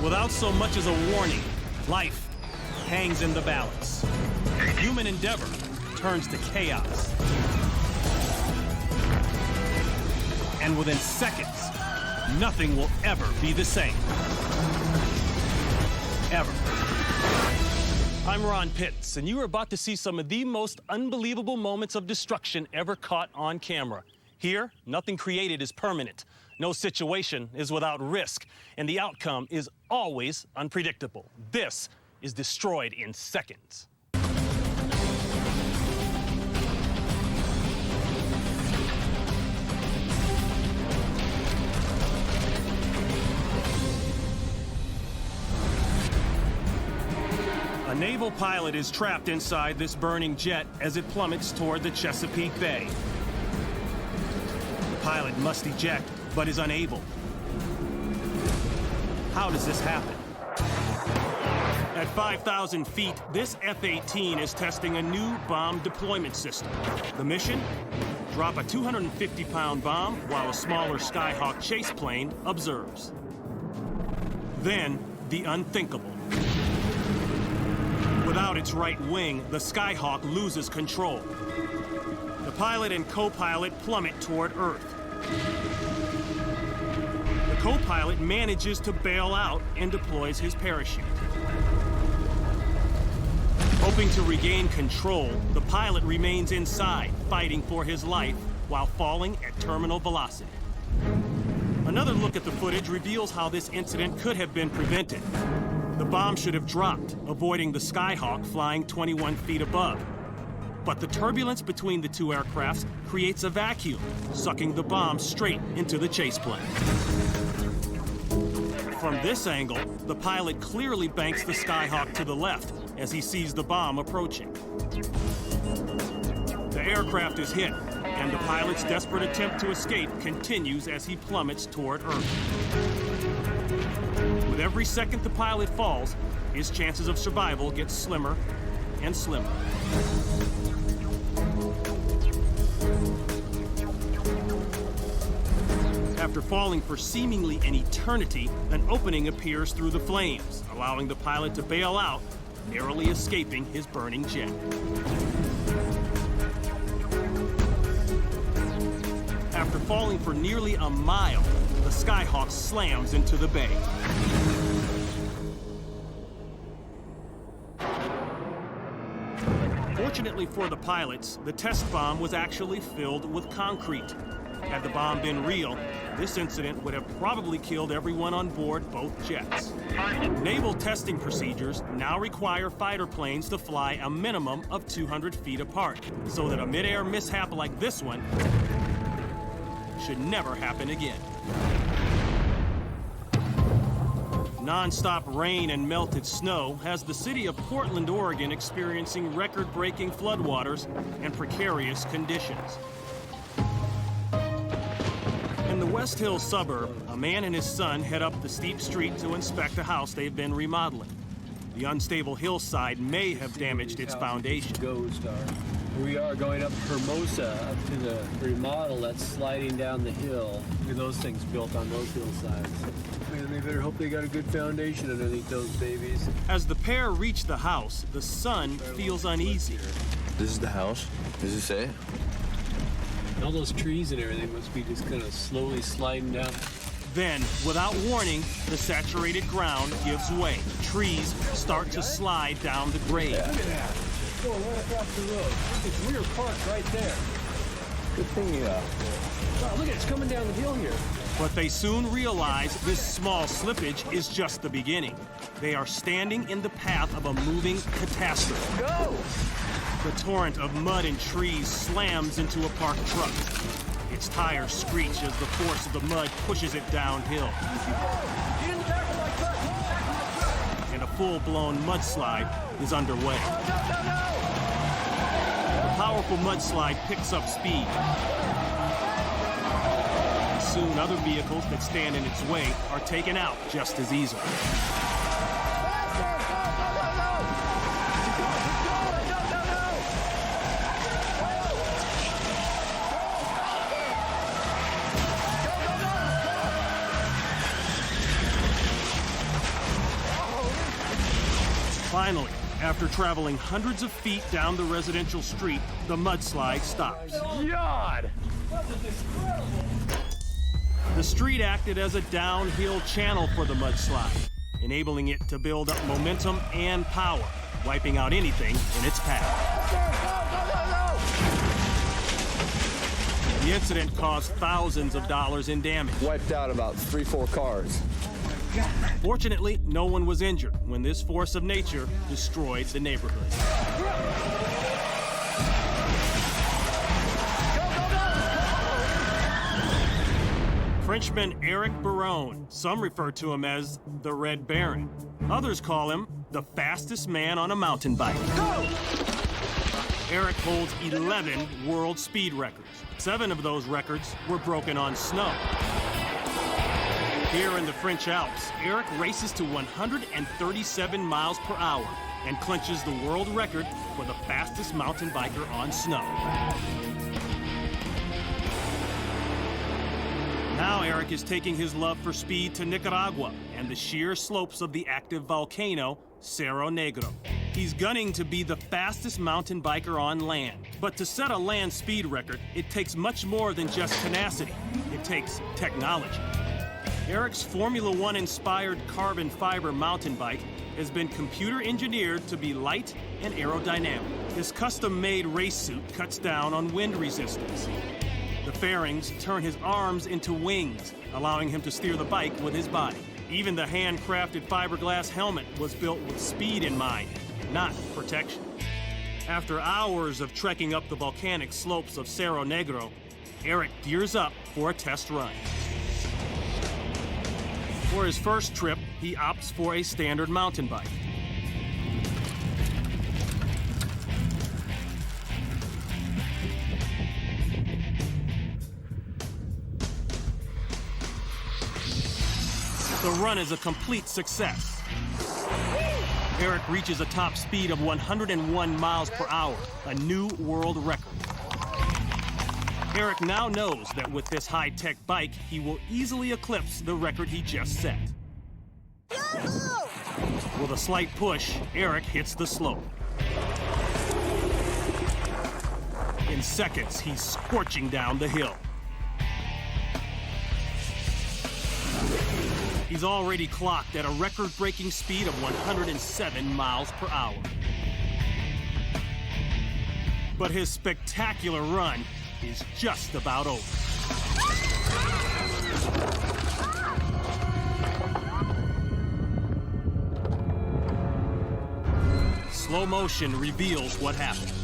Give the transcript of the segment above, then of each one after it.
Without so much as a warning, life hangs in the balance. Human endeavor turns to chaos. And within seconds, nothing will ever be the same. Ever. I'm Ron Pitts, and you are about to see some of the most unbelievable moments of destruction ever caught on camera. Here, nothing created is permanent. No situation is without risk, and the outcome is always unpredictable. This is Destroyed in Seconds. A naval pilot is trapped inside this burning jet as it plummets toward the Chesapeake Bay. The pilot must eject, but is unable. How does this happen? At 5,000 feet, this F-18 is testing a new bomb deployment system. The mission? Drop a 250-pound bomb while a smaller Skyhawk chase plane observes. Then, the unthinkable. Without its right wing, the Skyhawk loses control. The pilot and co-pilot plummet toward Earth. The co-pilot manages to bail out and deploys his parachute. Hoping to regain control, the pilot remains inside, fighting for his life while falling at terminal velocity. Another look at the footage reveals how this incident could have been prevented. The bomb should have dropped, avoiding the Skyhawk flying 21 feet above. But the turbulence between the two aircrafts creates a vacuum, sucking the bomb straight into the chase plane. From this angle, the pilot clearly banks the Skyhawk to the left as he sees the bomb approaching. The aircraft is hit, and the pilot's desperate attempt to escape continues as he plummets toward Earth. With every second the pilot falls, his chances of survival get slimmer and slimmer. After falling for seemingly an eternity, an opening appears through the flames, allowing the pilot to bail out, narrowly escaping his burning jet. After falling for nearly a mile, the Skyhawk slams into the bay. Fortunately for the pilots, the test bomb was actually filled with concrete. Had the bomb been real, this incident would have probably killed everyone on board both jets. Naval testing procedures now require fighter planes to fly a minimum of 200 feet apart, so that a mid-air mishap like this one should never happen again. Non-stop rain and melted snow has the city of Portland, Oregon experiencing record-breaking floodwaters and precarious conditions. In the West Hills suburb, a man and his son head up the steep street to inspect a house they've been remodeling. The unstable hillside may have damaged its foundation. We are going up Hermosa, up to the remodel that's sliding down the hill. Look at those things built on those hillsides. Man, they better hope they got a good foundation underneath those babies. As the pair reach the house, the son feels uneasy. This is the house? Does it say? All those trees and everything must be just kind of slowly sliding down. Then, without warning, the saturated ground gives way. Trees start to slide down the grade. Look at that. Going right across the road. It's Weir Park right there. Good thing you are. Wow, look at it. It's coming down the hill here. But they soon realize this small slippage is just the beginning. They are standing in the path of a moving catastrophe. Go! The torrent of mud and trees slams into a parked truck. Its tires screech as the force of the mud pushes it downhill. And a full-blown mudslide is underway. The powerful mudslide picks up speed. Soon other vehicles that stand in its way are taken out just as easily. Finally, after traveling hundreds of feet down the residential street, the mudslide stops. God! The street acted as a downhill channel for the mudslide, enabling it to build up momentum and power, wiping out anything in its path. The incident caused thousands of dollars in damage. Wiped out about 3-4 cars. Fortunately, no one was injured when this force of nature destroyed the neighborhood. Frenchman Eric Baron, some refer to him as the Red Baron. Others call him the fastest man on a mountain bike. Go! Eric holds 11 world speed records. 7 of those records were broken on snow. Here in the French Alps, Eric races to 137 miles per hour and clinches the world record for the fastest mountain biker on snow. Now Eric is taking his love for speed to Nicaragua and the sheer slopes of the active volcano, Cerro Negro. He's gunning to be the fastest mountain biker on land. But to set a land speed record, it takes much more than just tenacity. It takes technology. Eric's Formula One-inspired carbon fiber mountain bike has been computer engineered to be light and aerodynamic. His custom-made race suit cuts down on wind resistance. The fairings turn his arms into wings, allowing him to steer the bike with his body. Even the handcrafted fiberglass helmet was built with speed in mind, not protection. After hours of trekking up the volcanic slopes of Cerro Negro, Eric gears up for a test run. For his first trip, he opts for a standard mountain bike. The run is a complete success. Eric reaches a top speed of 101 miles per hour, a new world record. Eric now knows that with this high-tech bike, he will easily eclipse the record he just set. With a slight push, Eric hits the slope. In seconds, he's scorching down the hill. He's already clocked at a record-breaking speed of 107 miles per hour. But his spectacular run is just about over. Slow motion reveals what happened.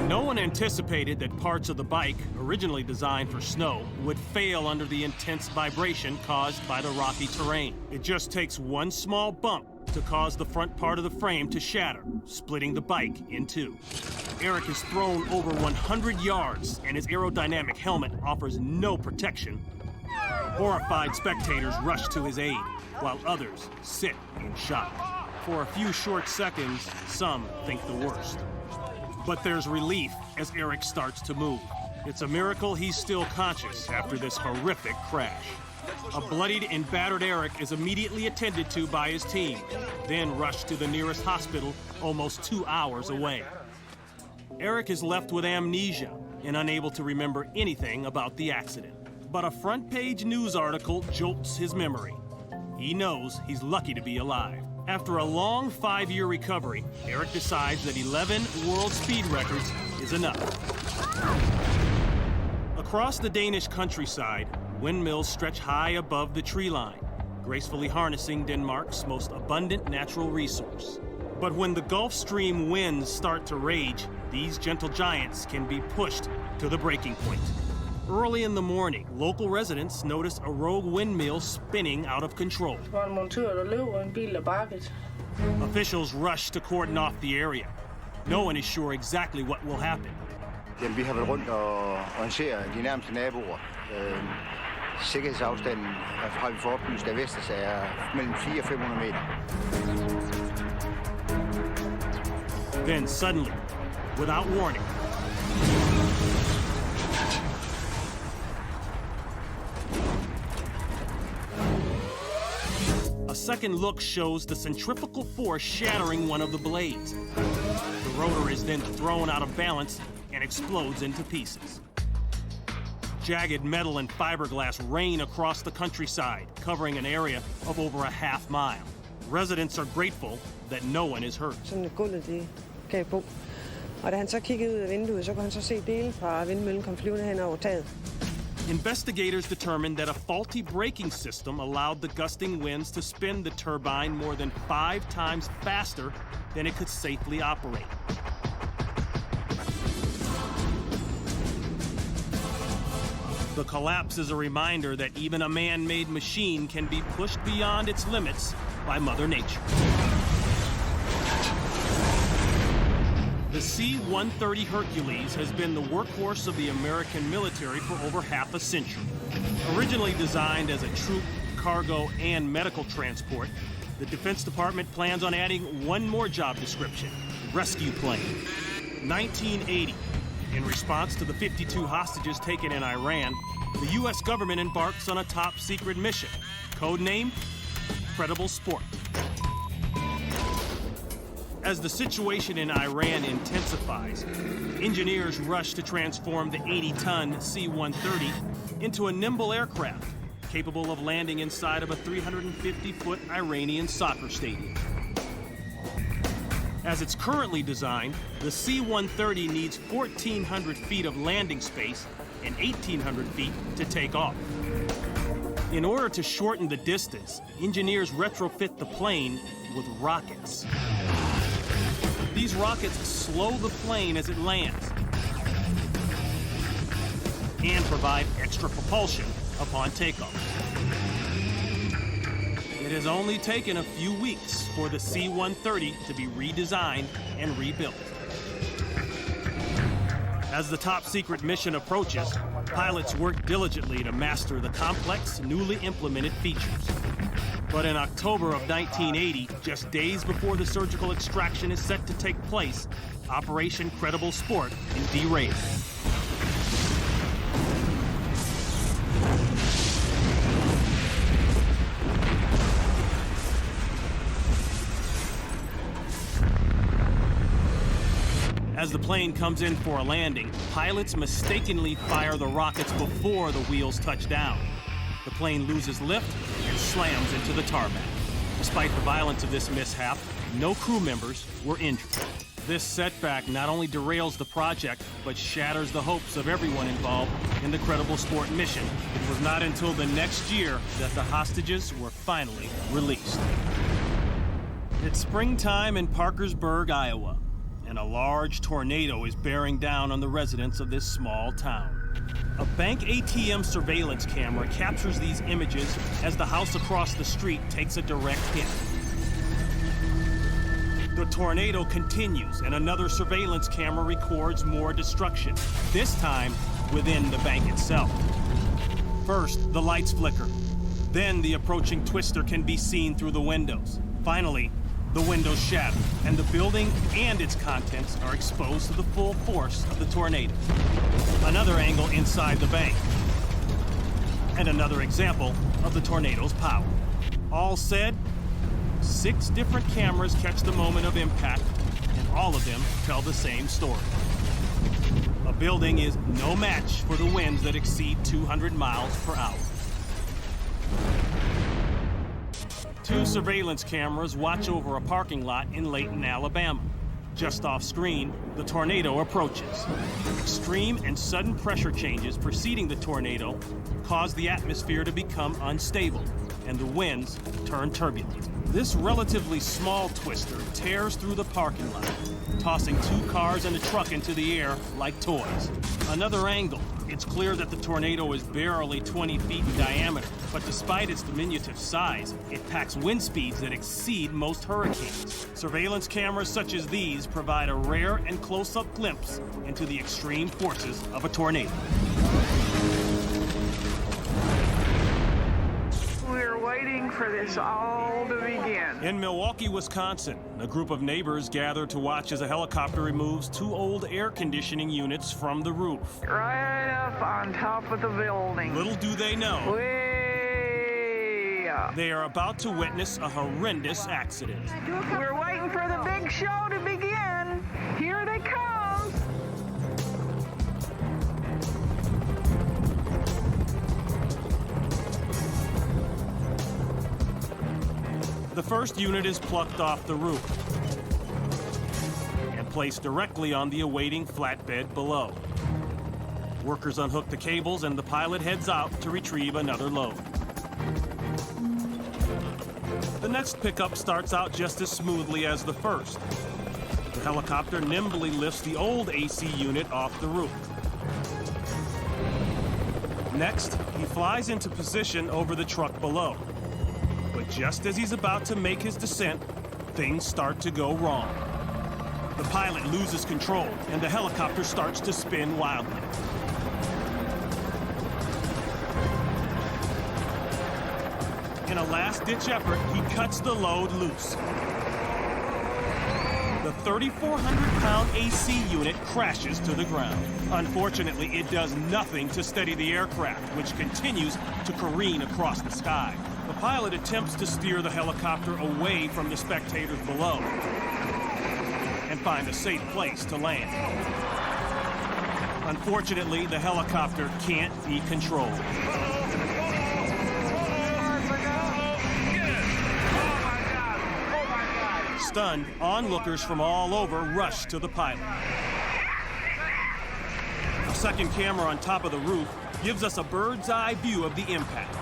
No one anticipated that parts of the bike, originally designed for snow, would fail under the intense vibration caused by the rocky terrain. It just takes one small bump to cause the front part of the frame to shatter, splitting the bike in two. Eric has thrown over 100 yards, and his aerodynamic helmet offers no protection. Horrified spectators rush to his aid, while others sit in shock. For a few short seconds, some think the worst. But there's relief as Eric starts to move. It's a miracle he's still conscious after this horrific crash. A bloodied and battered Eric is immediately attended to by his team, then rushed to the nearest hospital almost 2 hours away. Eric is left with amnesia and unable to remember anything about the accident. But a front-page news article jolts his memory. He knows he's lucky to be alive. After a long 5-year recovery, Eric decides that 11 world speed records is enough. Across the Danish countryside, windmills stretch high above the tree line, gracefully harnessing Denmark's most abundant natural resource. But when the Gulf Stream winds start to rage, these gentle giants can be pushed to the breaking point. Early in the morning, local residents notice a rogue windmill spinning out of control. Officials rush to cordon off the area. No one is sure exactly what will happen. Vi har været rundt og orienteret de nærmeste naboer. Sikkerhedsafstanden har vi fået oplyst af Vestas er mellem 400 og 500 meter. Then suddenly, without warning, a second look shows the centrifugal force shattering one of the blades. The rotor is then thrown out of balance and explodes into pieces. Jagged metal and fiberglass rain across the countryside, covering an area of over a half mile. Residents are grateful that no one is hurt. Sådan gulvet det gav på. Og da han så kiggede ud af vinduet, så kunne han så se dele fra vindmøllen kom flyvende hen over taget. Investigators determined that a faulty braking system allowed the gusting winds to spin the turbine more than 5 times faster than it could safely operate. The collapse is a reminder that even a man-made machine can be pushed beyond its limits by Mother Nature. The C-130 Hercules has been the workhorse of the American military for over half a century. Originally designed as a troop, cargo, and medical transport, the Defense Department plans on adding one more job description: rescue plane. 1980. In response to the 52 hostages taken in Iran, the U.S. government embarks on a top-secret mission, codenamed Credible Sport. As the situation in Iran intensifies, engineers rush to transform the 80-ton C-130 into a nimble aircraft capable of landing inside of a 350-foot Iranian soccer stadium. As it's currently designed, the C-130 needs 1,400 feet of landing space and 1,800 feet to take off. In order to shorten the distance, engineers retrofit the plane with rockets. These rockets slow the plane as it lands and provide extra propulsion upon takeoff. It has only taken a few weeks for the C-130 to be redesigned and rebuilt. As the top-secret mission approaches, pilots work diligently to master the complex, newly implemented features. But in October of 1980, just days before the surgical extraction is set to take place, Operation Credible Sport is derailed. As the plane comes in for a landing, pilots mistakenly fire the rockets before the wheels touch down. The plane loses lift and slams into the tarmac. Despite the violence of this mishap, no crew members were injured. This setback not only derails the project, but shatters the hopes of everyone involved in the Credible Sport mission. It was not until the next year that the hostages were finally released. It's springtime in Parkersburg, Iowa, and a large tornado is bearing down on the residents of this small town. A bank ATM surveillance camera captures these images as the house across the street takes a direct hit. The tornado continues, and another surveillance camera records more destruction, this time within the bank itself. First, the lights flicker. Then the approaching twister can be seen through the windows. Finally, the windows shatter, and the building and its contents are exposed to the full force of the tornado. Another angle inside the bank, and another example of the tornado's power. All said, 6 different cameras catch the moment of impact, and all of them tell the same story. A building is no match for the winds that exceed 200 miles per hour. 2 surveillance cameras watch over a parking lot in Layton, Alabama. Just off screen, the tornado approaches. Extreme and sudden pressure changes preceding the tornado cause the atmosphere to become unstable, and the winds turn turbulent. This relatively small twister tears through the parking lot, tossing 2 cars and a truck into the air like toys. Another angle. It's clear that the tornado is barely 20 feet in diameter, but despite its diminutive size, it packs wind speeds that exceed most hurricanes. Surveillance cameras such as these provide a rare and close-up glimpse into the extreme forces of a tornado. We're waiting for this all to begin. In Milwaukee, Wisconsin, a group of neighbors gather to watch as a helicopter removes 2 old air conditioning units from the roof. Right up on top of the building. Little do they know, Way area. They are about to witness a horrendous accident. We're waiting for the big show to begin. Here they come. The first unit is plucked off the roof and placed directly on the awaiting flatbed below. Workers unhook the cables and the pilot heads out to retrieve another load. The next pickup starts out just as smoothly as the first. The helicopter nimbly lifts the old AC unit off the roof. Next, he flies into position over the truck below. But just as he's about to make his descent, things start to go wrong. The pilot loses control, and the helicopter starts to spin wildly. In a last-ditch effort, he cuts the load loose. The 3,400-pound AC unit crashes to the ground. Unfortunately, it does nothing to steady the aircraft, which continues to careen across the sky. The pilot attempts to steer the helicopter away from the spectators below and find a safe place to land. Unfortunately, the helicopter can't be controlled. Stunned, onlookers from all over rush to the pilot. A second camera on top of the roof gives us a bird's eye view of the impact.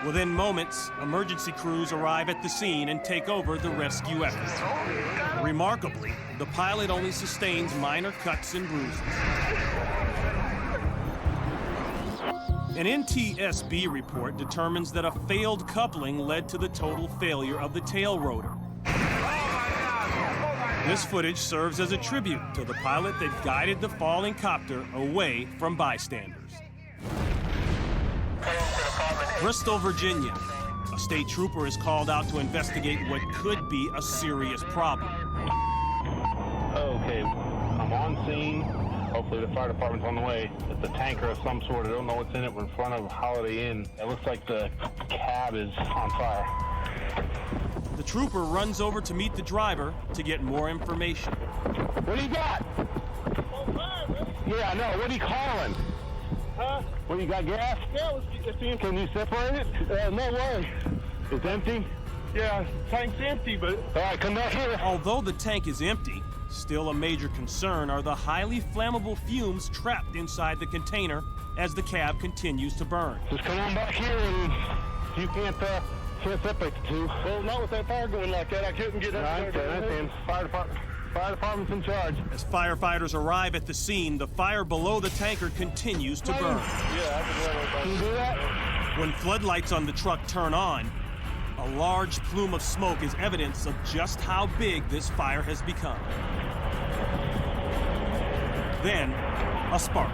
Within moments, emergency crews arrive at the scene and take over the rescue effort. Remarkably, the pilot only sustains minor cuts and bruises. An NTSB report determines that a failed coupling led to the total failure of the tail rotor. This footage serves as a tribute to the pilot that guided the falling copter away from bystanders. Bristol, Virginia. A state trooper is called out to investigate what could be a serious problem. Okay, I'm on scene. Hopefully the fire department's on the way. It's a tanker of some sort. I don't know what's in it. We're in front of Holiday Inn. It looks like the cab is on fire. The trooper runs over to meet the driver to get more information. What do you got? Yeah, I know. What are you calling? Huh? What, you got gas? Yeah, it's empty. Can you separate it? No way. It's empty? Yeah, tank's empty, but... All right, come back here. Although the tank is empty, still a major concern are the highly flammable fumes trapped inside the container as the cab continues to burn. Just come on back here and you can't separate the two. Well, not with that fire going like that. I couldn't get up Right, there. that's Fire department's in charge. As firefighters arrive at the scene, the fire below the tanker continues to burn. Yeah, I can run Can you do that? When floodlights on the truck turn on, a large plume of smoke is evidence of just how big this fire has become. Then, a spark.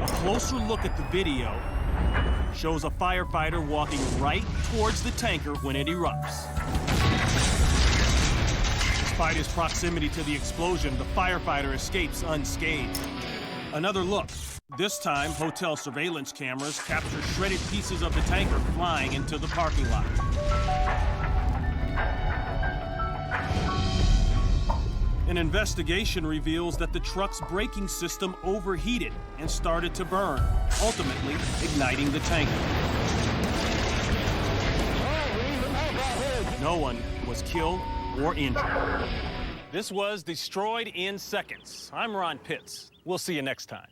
A closer look at the video shows a firefighter walking right towards the tanker when it erupts. Despite his proximity to the explosion, the firefighter escapes unscathed. Another look. This time, hotel surveillance cameras capture shredded pieces of the tanker flying into the parking lot. An investigation reveals that the truck's braking system overheated and started to burn, ultimately igniting the tanker. No one was killed or injured. This was Destroyed in Seconds. I'm Ron Pitts. We'll see you next time.